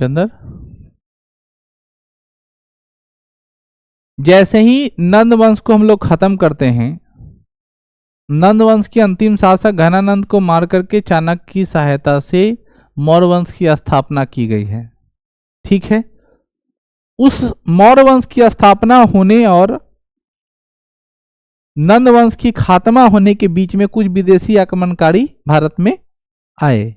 के अंदर जैसे ही नंद वंश को हम लोग खत्म करते हैं, नंद वंश के अंतिम शासक घनानंद को मार करके चाणक्य की सहायता से मौर्य वंश की स्थापना की गई है। ठीक है, उस मौर्य वंश की स्थापना होने और नंद वंश की खात्मा होने के बीच में कुछ विदेशी आक्रमणकारी भारत में आए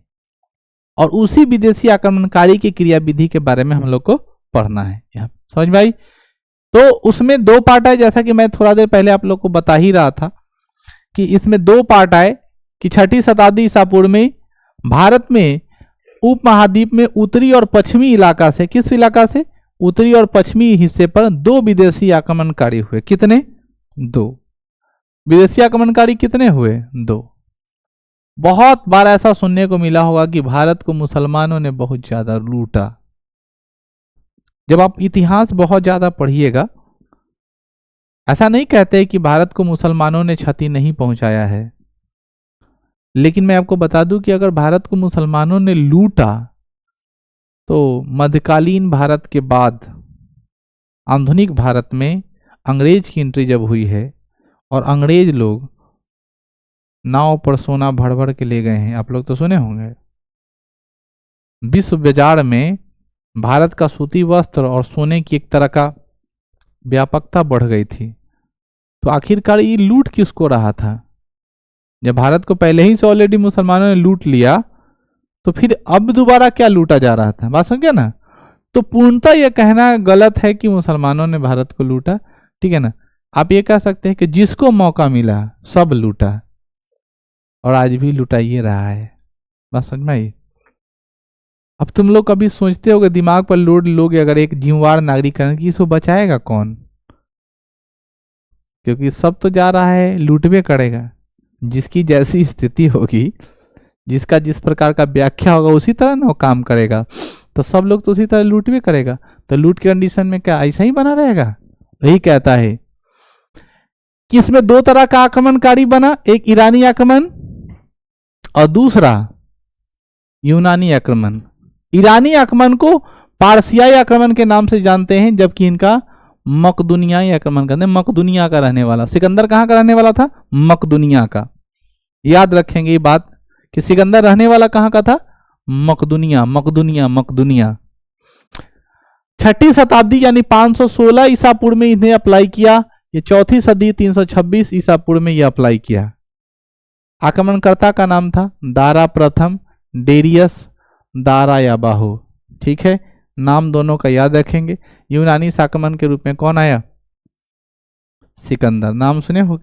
और उसी विदेशी आक्रमणकारी की क्रियाविधि के बारे में हम लोग को पढ़ना है। यहाँ समझ में आई? तो उसमें दो पार्ट है, जैसा कि मैं थोड़ा देर पहले आप लोग को बता ही रहा था कि इसमें दो पार्ट आए कि 6ठी शताब्दी ईसा पूर्व में भारत में उपमहाद्वीप में उत्तरी और पश्चिमी इलाका से, किस इलाका से? उत्तरी और पश्चिमी हिस्से पर दो विदेशी आक्रमणकारी हुए। कितने? दो विदेशी आक्रमणकारी। कितने हुए? दो। बहुत बार ऐसा सुनने को मिला होगा कि भारत को मुसलमानों ने बहुत ज्यादा लूटा। जब आप इतिहास बहुत ज्यादा पढ़िएगा, ऐसा नहीं कहते कि भारत को मुसलमानों ने क्षति नहीं पहुंचाया है, लेकिन मैं आपको बता दूं कि अगर भारत को मुसलमानों ने लूटा तो मध्यकालीन भारत के बाद आधुनिक भारत में अंग्रेज की एंट्री जब हुई है और अंग्रेज लोग नाव पर सोना भर भर के ले गए हैं, आप लोग तो सुने होंगे, विश्व बाजार में भारत का सूती वस्त्र और सोने की एक तरह का व्यापकता बढ़ गई थी। तो आखिरकार ये लूट किसको रहा था? जब भारत को पहले ही से ऑलरेडी मुसलमानों ने लूट लिया तो फिर अब दोबारा क्या लूटा जा रहा था? बात समझ गया ना? तो पूर्णतः यह कहना गलत है कि मुसलमानों ने भारत को लूटा। ठीक है ना? आप ये कह सकते हैं कि जिसको मौका मिला सब लूटा और आज भी लुटाइए रहा है। बात समझ में आई? अब तुम लोग कभी सोचते होगे, दिमाग पर लोड लोगे, अगर एक जिम्मेवार नागरिक की इसको बचाएगा कौन? क्योंकि सब तो जा रहा है, लूटवे करेगा। जिसकी जैसी स्थिति होगी, जिसका जिस प्रकार का व्याख्या होगा उसी तरह ना वो काम करेगा, तो सब लोग तो उसी तरह लूटवे करेगा। तो लूट के कंडीशन में क्या ऐसा ही बना रहेगा? वही कहता है कि इसमें दो तरह का आक्रमणकारी बना, एक ईरानी आक्रमण और दूसरा यूनानी आक्रमण। ईरानी आक्रमण को पारसियाई आक्रमण के नाम से जानते हैं, जबकि इनका मकदूनियाई आक्रमण करते हैं। मकदूनिया का रहने वाला, सिकंदर कहाँ का रहने वाला था? मकदूनिया का। याद रखेंगे ये बात कि सिकंदर रहने वाला कहाँ का था? मकदूनिया। मकदूनिया मकदूनिया 6ठी शताब्दी यानी 516 ईसा पूर्व में इन्हें अप्लाई किया। ये 4ठी सदी 326 ईसा पूर्व में यह अप्लाई किया। आक्रमणकर्ता का नाम था दारा प्रथम, डेरियस दारा या बाहु। ठीक है, नाम दोनों का याद रखेंगे। यूनानी आक्रमण के रूप में कौन आया? सिकंदर। नाम सुने हो?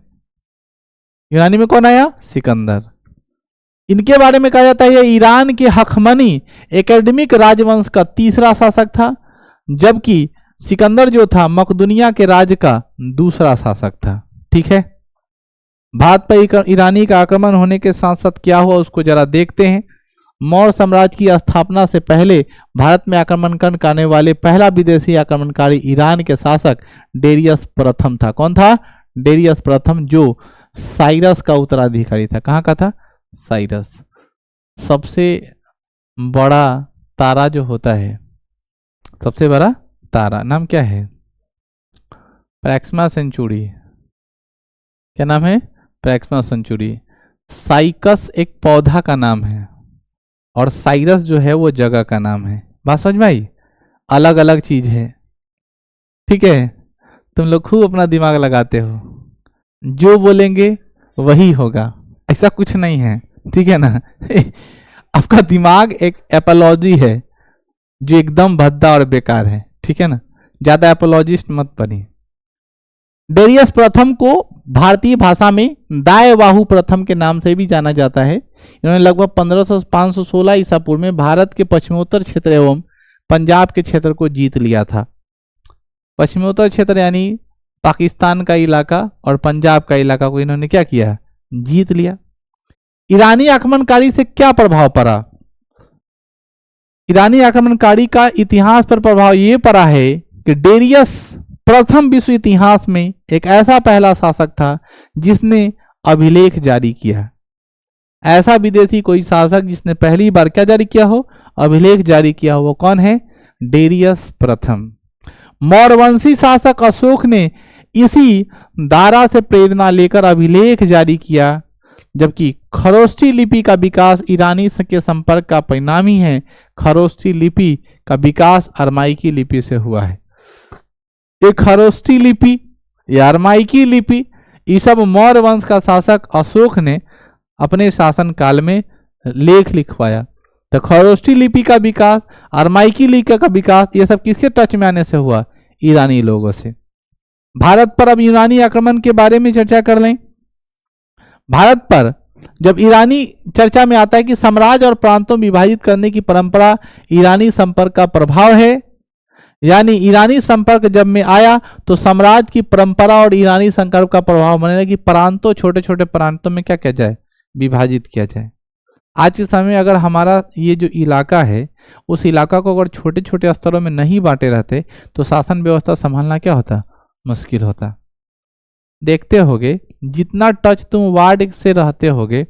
यूनानी में कौन आया? सिकंदर। इनके बारे में कहा जाता है ईरान के हखमनी एकेडमिक राजवंश का तीसरा शासक था, जबकि सिकंदर जो था मकदूनिया के राज्य का दूसरा शासक था। ठीक है, भारत पर ईरानी का आक्रमण होने के साथ साथ क्या हुआ उसको जरा देखते हैं। मौर्य साम्राज्य की स्थापना से पहले भारत में आक्रमण करने वाले पहला विदेशी आक्रमणकारी ईरान के शासक डेरियस प्रथम था। कौन था? डेरियस प्रथम, जो साइरस का उत्तराधिकारी था। कहाँ का था? साइरस। सबसे बड़ा तारा जो होता है, सबसे बड़ा तारा नाम क्या है? प्रैक्सिमा सेंचुरी। क्या नाम है? प्रैक्सिमा सेंचुरी। साइकस एक पौधा का नाम है और साइरस जो है वो जगह का नाम है। बात समझ में आई? अलग अलग चीज है। ठीक है, तुम लोग खूब अपना दिमाग लगाते हो, जो बोलेंगे वही होगा, ऐसा कुछ नहीं है। ठीक है ना? आपका दिमाग एक एपोलॉजी है जो एकदम भद्दा और बेकार है। ठीक है ना? ज्यादा एपोलॉजिस्ट मत बनिए। डेरियस प्रथम को भारतीय भाषा में दायबाहु प्रथम के नाम से भी जाना जाता है। इन्होंने लगभग 516 ईसा पूर्व में भारत के पश्चिमोत्तर क्षेत्र एवं पंजाब के क्षेत्र को जीत लिया था। पश्चिमोत्तर क्षेत्र यानी पाकिस्तान का इलाका और पंजाब का इलाका को इन्होंने क्या किया? जीत लिया। ईरानी आक्रमणकारी से क्या प्रभाव पड़ा? ईरानी आक्रमणकारी का इतिहास पर प्रभाव यह पड़ा है कि डेरियस प्रथम विश्व इतिहास में एक ऐसा पहला शासक था जिसने अभिलेख जारी किया। ऐसा विदेशी कोई शासक जिसने पहली बार क्या जारी किया हो? अभिलेख जारी किया हो। वो कौन है? डेरियस प्रथम। मौर्यवंशी शासक अशोक ने इसी धारा से प्रेरणा लेकर अभिलेख जारी किया, जबकि खरोष्ठी लिपि का विकास ईरानी के संपर्क का परिणाम ही है। खरोष्ठी लिपि का विकास अरमाइकी लिपि से हुआ है। ये खरोष्ठी लिपि या अरमाइकी लिपि, ये सब मौर्य वंश का शासक अशोक ने अपने शासन काल में लेख लिखवाया। तो खरोष्ठी लिपि का विकास, अरमाइकी लिपि का विकास, ये सब किसके टच में आने से हुआ? ईरानी लोगों से। भारत पर अब यूनानी आक्रमण के बारे में चर्चा कर लें। भारत पर जब ईरानी चर्चा में आता है कि साम्राज्य और प्रांतों विभाजित करने की परंपरा ईरानी संपर्क का प्रभाव है, यानी ईरानी संपर्क जब में आया तो साम्राज्य की परंपरा और ईरानी संपर्क का प्रभाव बनेगा कि प्रांतों, छोटे छोटे प्रांतों में क्या किया जाए? विभाजित किया जाए। आज के समय में अगर हमारा ये जो इलाका है, उस इलाका को अगर छोटे छोटे स्तरों में नहीं बांटे रहते तो शासन व्यवस्था संभालना क्या होता? मुश्किल होता। देखते होगे जितना टच तुम वार्ड से रहते होगे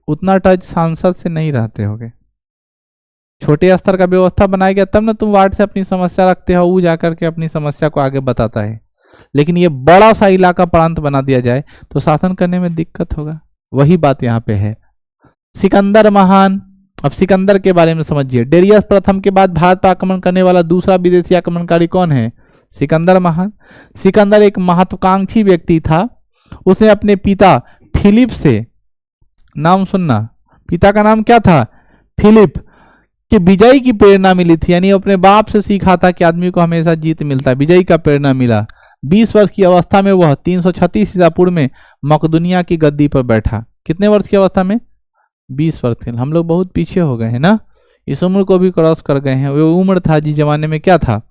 उतना टच सांसद से नहीं रहते होगे। छोटे स्तर का व्यवस्था बनाया गया तब ना तुम वार्ड से अपनी समस्या रखते हो, वो जाकर के अपनी समस्या को आगे बताता है। लेकिन ये बड़ा सा इलाका प्रांत बना दिया जाए तो शासन करने में दिक्कत होगा। वही बात यहाँ पे है। सिकंदर महान, अब सिकंदर के बारे में समझिए। डेरियस प्रथम के बाद भारत पर आक्रमण करने वाला दूसरा विदेशी आक्रमणकारी कौन है? सिकंदर महान। सिकंदर एक महत्वाकांक्षी व्यक्ति था। उसने अपने पिता फिलिप से, नाम सुनना, पिता का नाम क्या था? फिलिप के विजय की प्रेरणा मिली थी। यानी अपने बाप से सीखा था कि आदमी को हमेशा जीत मिलता है, विजय का प्रेरणा मिला। 20 वर्ष की अवस्था में वह 336 ईसा पूर्व में मकदूनिया की गद्दी पर बैठा। कितने वर्ष की अवस्था में? 20 वर्ष के। हम लोग बहुत पीछे हो गए हैं ना, इस उम्र को भी क्रॉस कर गए हैं। वो उम्र था जिस जमाने में क्या था?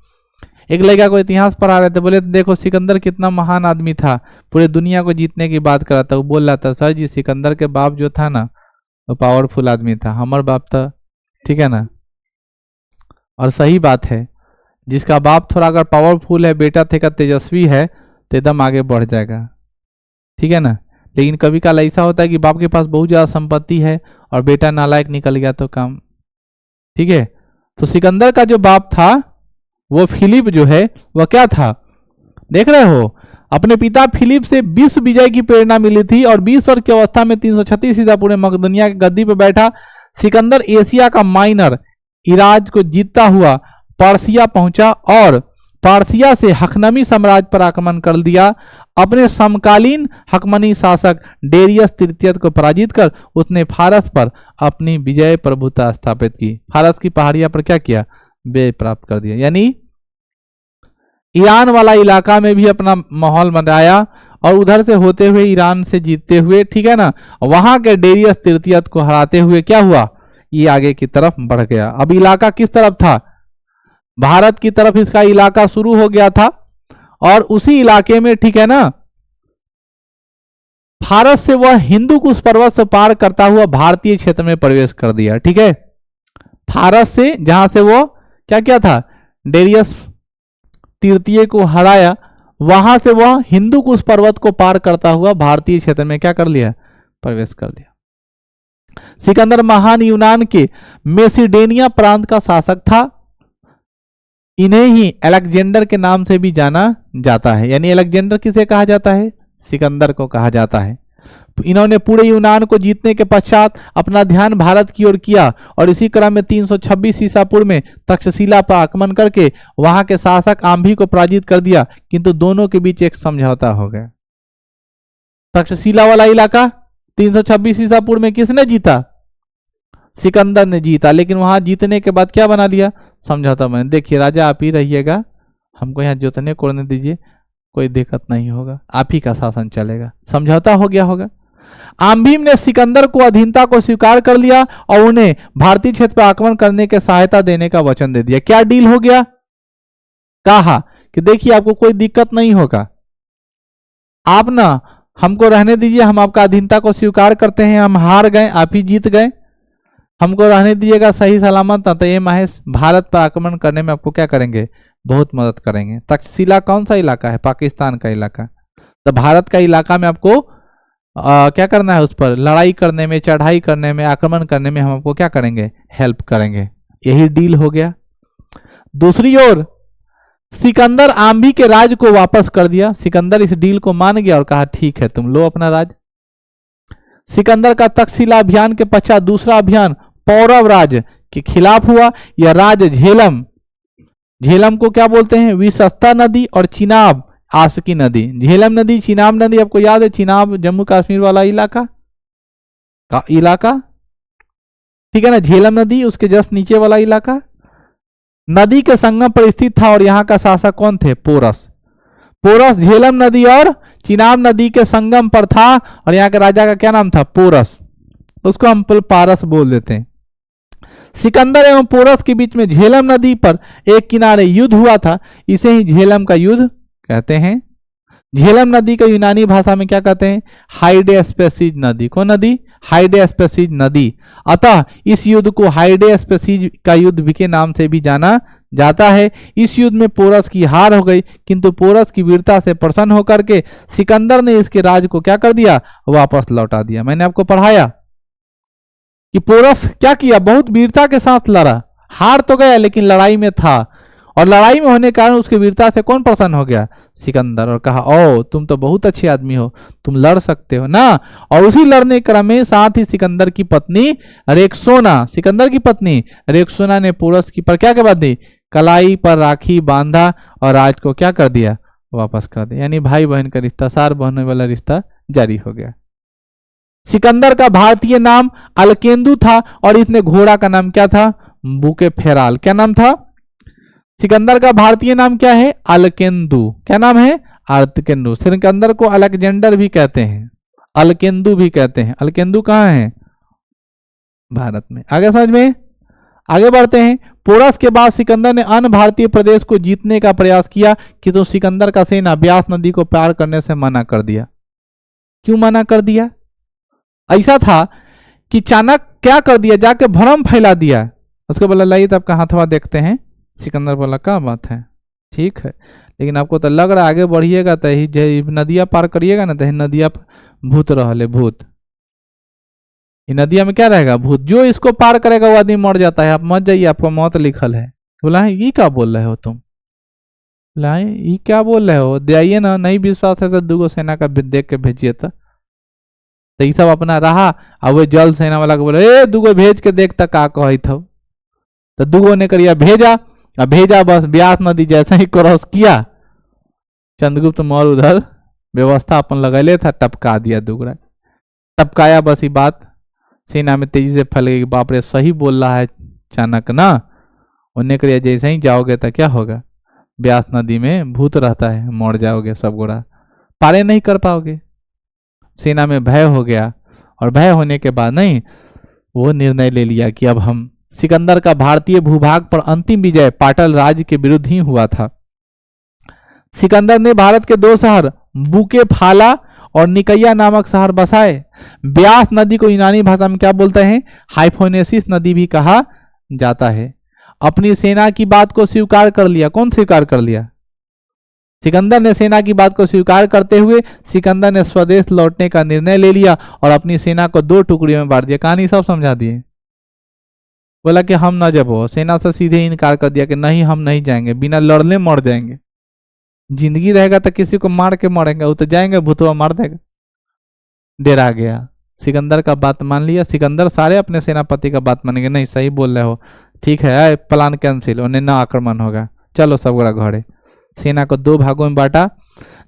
एक लड़का को इतिहास पढ़ा रहे थे, बोले देखो सिकंदर कितना महान आदमी था, पूरे दुनिया को जीतने की बात कर रहा था। वो बोल रहा था सर जी सिकंदर के बाप जो था ना वो पावरफुल आदमी था, हमार बाप था, ठीक है ना। और सही बात है, जिसका बाप थोड़ा अगर पावरफुल है, बेटा थे का तेजस्वी है तो एकदम आगे बढ़ जाएगा, ठीक है ना। लेकिन कभी काल ऐसा होता है कि बाप के पास बहुत ज़्यादा संपत्ति है और बेटा नालायक निकल गया तो काम, ठीक है। तो सिकंदर का जो बाप था वो फिलिप जो है वह क्या था? देख रहे हो, अपने पिता फिलिप से विश्व विजय की प्रेरणा मिली थी और 20 वर्ष की अवस्था में 336 ईसा पूर्व में मकदूनिया की गद्दी पर बैठा। सिकंदर एशिया का माइनर इराक को जीतता हुआ पर्सिया पहुंचा और पारसिया से हकनमी साम्राज्य पर आक्रमण कर दिया। अपने समकालीन हकमनी शासक डेरियस तृतीय को पराजित कर उसने फारस पर अपनी विजय प्रभुता स्थापित की। फारस की पहाड़ियां पर क्या किया? विजय प्राप्त कर दिया। यानी ईरान वाला इलाका में भी अपना माहौल बनाया और उधर से होते हुए ईरान से जीतते हुए, ठीक है ना, वहां के डेरियस तृतीय को हराते हुए क्या हुआ? ये आगे की तरफ बढ़ गया। अब इलाका किस तरफ था? भारत की तरफ इसका इलाका शुरू हो गया था और उसी इलाके में, ठीक है ना, भारत से वह हिंदू कुश पर्वत से पार करता हुआ भारतीय क्षेत्र में प्रवेश कर दिया, ठीक है। भारत से जहां से वो क्या क्या था? डेरियस तृतीय को हराया, वहां से वह हिंदू कुश पर्वत को पार करता हुआ भारतीय क्षेत्र में क्या कर लिया? प्रवेश कर दिया। सिकंदर महान यूनान के मेसिडोनिया प्रांत का शासक था। इन्हें ही अलेक्जेंडर के नाम से भी जाना जाता है। यानी अलेक्जेंडर किसे कहा जाता है? सिकंदर को कहा जाता है। इन्होंने पूरे यूनान को जीतने के पश्चात अपना ध्यान भारत की ओर किया और इसी क्रम में 326 ईसा पूर्व में तक्षशिला पर आक्रमण करके वहां के शासक आम्भी को पराजित कर दिया। किंतु दोनों के बीच एक समझौता हो गया। तक्षशिला वाला इलाका 326 ईसा पूर्व में किसने जीता? सिकंदर ने जीता। लेकिन वहां जीतने के बाद क्या बना लिया? समझौता बना। देखिए राजा आप ही रहिएगा, हमको यहाँ जोतने कोड़ने दीजिए, कोई दिक्कत नहीं होगा, आप ही का शासन चलेगा। समझौता हो गया होगा। आम्भीम ने सिकंदर को अधीनता को स्वीकार कर लिया और उन्हें भारतीय क्षेत्र पर आक्रमण करने के सहायता देने का वचन दे दिया। क्या डील हो गया? कहा कि देखिए आपको कोई दिक्कत नहीं होगा, आप ना हमको रहने दीजिए, हम आपका अधीनता को स्वीकार करते हैं, हम हार गए, आप ही जीत गए, हमको रहने दीजिएगा सही सलामत, तो ये महेश भारत पर आक्रमण करने में आपको क्या करेंगे? बहुत मदद करेंगे। तक्षशिला कौन सा इलाका है? पाकिस्तान का इलाका। तो भारत का इलाका में आपको क्या करना है? उस पर लड़ाई करने में, चढ़ाई करने में, आक्रमण करने में हम आपको क्या करेंगे? हेल्प करेंगे। यही डील हो गया। दूसरी ओर सिकंदर आम्भी के राज को वापस कर दिया। सिकंदर इस डील को मान गया और कहा ठीक है तुम लो अपना राज। सिकंदर का तक्षशिला अभियान के पश्चात दूसरा अभियान पौरव राज के खिलाफ हुआ। यह राज झेलम, झेलम को क्या बोलते हैं, विशस्ता नदी और चिनाब आसकी नदी। झेलम नदी, चिनाब नदी, आपको याद है चिनाब जम्मू कश्मीर वाला इलाका ठीक है ना। झेलम नदी उसके जस्ट नीचे वाला इलाका नदी के संगम पर स्थित था और यहाँ का शासक कौन थे, पोरस। पोरस झेलम नदी और चिनाब नदी के संगम पर था और यहाँ के राजा का क्या नाम था, पोरस। उसको हम पारस बोल देते हैं। सिकंदर एवं पोरस के बीच में झेलम नदी पर एक किनारे युद्ध हुआ था, इसे ही झेलम का युद्ध कहते हैं। झेलम नदी का यूनानी भाषा में क्या कहते हैं, हाइडेस्पेसिज नदी। कौन नदी, हाइडेस्पेसिज नदी। अतः इस युद्ध को हाइडेस्पेसिज का युद्ध के नाम से भी जाना जाता है। इस युद्ध में पोरस की हार हो गई, किंतु पोरस की वीरता से प्रसन्न होकर के सिकंदर ने इसके राज को क्या कर दिया, वापस लौटा दिया। मैंने आपको पढ़ाया कि पोरस क्या किया, बहुत वीरता के साथ लड़ा, हार तो गया लेकिन लड़ाई में था, और लड़ाई में होने के कारण उसकी वीरता से कौन प्रसन्न हो गया, सिकंदर, और कहा ओ तुम तो बहुत अच्छे आदमी हो, तुम लड़ सकते हो ना। और उसी लड़ने क्रम में साथ ही सिकंदर की पत्नी रेक्सोना, सिकंदर की पत्नी रेक्सोना ने पोरस की पर क्या के बाद दी, कलाई पर राखी बांधा और राज को क्या कर दिया, वापस कर दिया। यानी भाई बहन का रिश्ता, सार बहन वाला रिश्ता जारी हो गया। सिकंदर का भारतीय नाम अलकेंदु था और इसने घोड़ा का नाम क्या था, बुके फेराल। क्या नाम था, सिकंदर का भारतीय नाम क्या है, अलकेंदु। क्या नाम है, अलकेंदु। सिकंदर को अलेक्जेंडर भी कहते हैं, अलकेंदु भी कहते हैं। अलकेंदु कहाँ है, भारत में। आगे समझ में, आगे बढ़ते हैं। पोरस के बाद सिकंदर ने अन्य भारतीय प्रदेश को जीतने का प्रयास किया, कि तो सिकंदर का सेना ब्यास नदी को पार करने से मना कर दिया। क्यों मना कर दिया, ऐसा था कि चाणक्य क्या कर दिया, जाके भ्रम फैला दिया। उसको बोला लाइए तो आपका हाथवा देखते हैं। सिकंदर बोला क्या बात है, ठीक है, लेकिन आपको तो लग रहा है आगे बढ़िएगा तो ही नदिया पार करिएगा ना, तो नदिया भूत रहले, भूत, नदिया में क्या रहेगा, भूत। जो इसको पार करेगा वो आदमी मर जाता है, आप मत जाइए, आपको मौत लिखल है। बोला ये क्या बोल रहे हो तुम, बोला ये क्या बोल रहे हो, जाइए ना, नहीं विश्वास है तो दूगो सेना का देख के भेजिए। तो ये सब अपना रहा। अब वो जल सेना वाला को बोले ए दूगो भेज के देख तक का कही था, तो दूगो ने करिया भेजा, अब भेजा बस ब्यास नदी जैसे ही क्रॉस किया, चंद्रगुप्त मौर्य उधर व्यवस्था अपन लगैले था, टपका दिया दुगरा, टपकाया, बस ये बात सेना में तेजी से फैल गई। बाप रे सही बोल रहा है चाणक्य ना, उन्हें करिया जैसे ही जाओगे तो क्या होगा, ब्यास नदी में भूत रहता है, मर जाओगे सब गोड़ा, पारे नहीं कर पाओगे। सेना में भय हो गया, और भय होने के बाद नहीं वो निर्णय ले लिया कि अब हम, सिकंदर का भारतीय भूभाग पर अंतिम विजय पाटल राज्य के विरुद्ध ही हुआ था। सिकंदर ने भारत के दो शहर बुके फाला और निकैया नामक शहर बसाए। ब्यास नदी को यूनानी भाषा में क्या बोलते हैं, हाइफोनेसिस नदी भी कहा जाता है। अपनी सेना की बात को स्वीकार कर लिया। कौन स्वीकार कर लिया, सिकंदर ने सेना की बात को स्वीकार करते हुए सिकंदर ने स्वदेश लौटने का निर्णय ले लिया और अपनी सेना को 2 टुकड़ियों में बांट दिया। कहानी सब समझा दिए। बोला कि हम न जब हो, सेना से सीधे इनकार कर दिया कि नहीं हम नहीं जाएंगे, बिना लड़ने मर जाएंगे। जिंदगी रहेगा तो किसी को मार के मरेंगे, वो तो जाएंगे भूतवा मार देगा। डरा गया, सिकंदर का बात मान लिया। सिकंदर सारे अपने सेनापति का बात मानेंगे, नहीं सही बोल रहे हो, ठीक है प्लान कैंसिल, उन्हें न आक्रमण होगा, चलो सब गोड़ा घरे। सेना को 2 भागों में बांटा।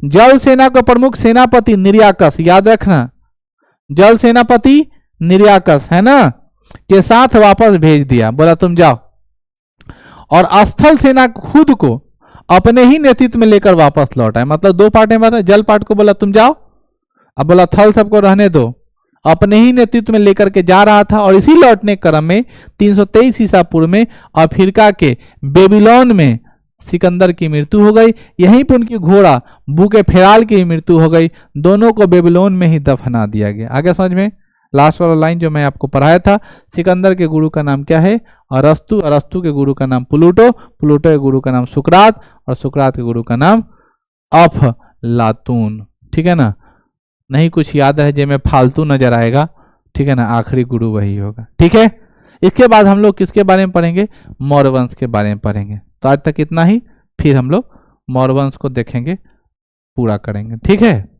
जल सेना को प्रमुख सेनापति निर्याकस, याद रखना, जल सेनापति निर्याकस है ना, के साथ वापस भेज दिया। बोला तुम जाओ, और स्थल सेना खुद को अपने ही नेतृत्व में लेकर वापस लौटा है। मतलब 2 पार्ट में बांटा। जल पार्ट को बोला तुम जाओ, अब बोला थल सबको रहने दो, अपने ही नेतृत्व में लेकर के जा रहा था। और इसी लौटने क्रम में 323 ईसा पूर्व में अफ्रीका के बेबीलोन में सिकंदर की मृत्यु हो गई। यहीं पर उनकी घोड़ा बुके फेराल की मृत्यु हो गई। दोनों को बेबीलोन में ही दफना दिया गया। आगे समझ में, लास्ट वाला लाइन जो मैं आपको पढ़ाया था, सिकंदर के गुरु का नाम क्या है, अरस्तु, अरस्तु के गुरु का नाम प्लूटो, प्लूटो के गुरु का नाम सुकरात, और सुकरात के गुरु का नाम अफलातून। ठीक है ना, नहीं कुछ याद है जो में फालतू नजर आएगा, ठीक है ना, आखिरी गुरु वही होगा। ठीक है, इसके बाद हम लोग किसके बारे में पढ़ेंगे, मौर्य वंश के बारे में पढ़ेंगे। तो आज तक इतना ही, फिर हम लोग मौर्य वंश को देखेंगे, पूरा करेंगे। ठीक है।